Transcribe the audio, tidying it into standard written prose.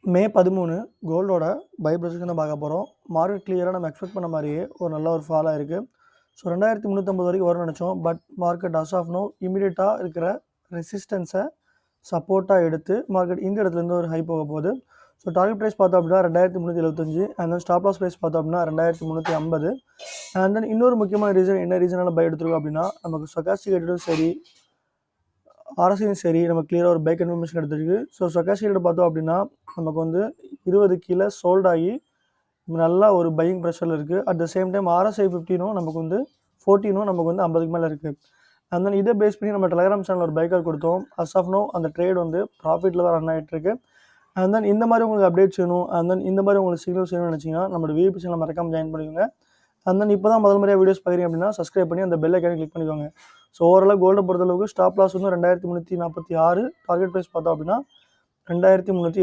மே 13 கோல்டோட by ப்ரொஜெக்ஷனை பார்க்க போகிறோம். Market கிளியராக நம்ம எக்ஸ்பெக்ட் பண்ண மாதிரியே ஒரு நல்ல ஒரு ஃபாலாக இருக்குது. ஸோ 2350 வரைக்கும் வரும்னு நினச்சோம். But market as of now இமீடியட்டாக இருக்கிற ரெசிஸ்டன்ஸை சப்போர்ட்டாக எடுத்து மார்க்கெட் இந்த இடத்துலேருந்து ஒரு ஹை போக போகுது. ஸோ டார்கெட் ப்ரைஸ் பார்த்தோம் அப்படின்னா 2375, and then stop loss price பார்த்தோம் அப்படின்னா 2350. அண்ட் தென் இன்னொரு முக்கியமான ரீசன் என்ன ரீசனால பை எடுத்துருக்கோம் அப்படின்னா, நமக்கு ஸ்டொக்காஸ்டிக் சரி ஆர்எஸ்ஐயும் சரி நம்ம கிளியராக ஒரு பை கன்ஃபர்மேஷன் எடுத்துருக்கு. ஸோ ஸ்டொக்காஸ்டிக் பார்த்தோம் அப்படின்னா நமக்கு வந்து 20 கீழே சோல்ட் ஆகி நல்லா ஒரு பையிங் ப்ரெஷரில் இருக்குது. At the same time RSI 15 நமக்கு வந்து 14 நமக்கு வந்து 50க்கு மேலே இருக்குது. அண்ட் தென் இதை பேஸ் பண்ணி நம்ம டெலகிராம் சேனல் ஒரு பைக்கால் கொடுத்தோம். அஸ் ஆஃப் நோ அந்த ட்ரேட் வந்து ப்ராஃபிட்டில் தான் ரன் ஆகிட்டு இருக்கு. அண்ட் தென் இந்த மாதிரி உங்களுக்கு அப்டேட்ஸ் வேணும், அண்ட் தென் இந்த மாதிரி உங்களுக்கு சிக்னல்ஸ் வேணும்னு நினச்சிங்கன்னா நம்மளோட VIP சேனல் மறக்காமல் ஜாயின் பண்ணிக்கோங்க. அண்ட் தென் இப்போ தான் முதல் முறையாக வீடியோஸ் பார்க்குறீங்க அப்படின்னா சப்ஸ்கிரைப் பண்ணி அந்த பெல் ஐக்கானை கிளிக் பண்ணிக்கோங்க. ஸோ ஓவராலாக கோல்டை பொறுத்தளவுக்கு ஸ்டாப் லாஸ் வந்து 2346, டார்கெட் ப்ரைஸ் பார்த்தோம் அப்படின்னா 2300.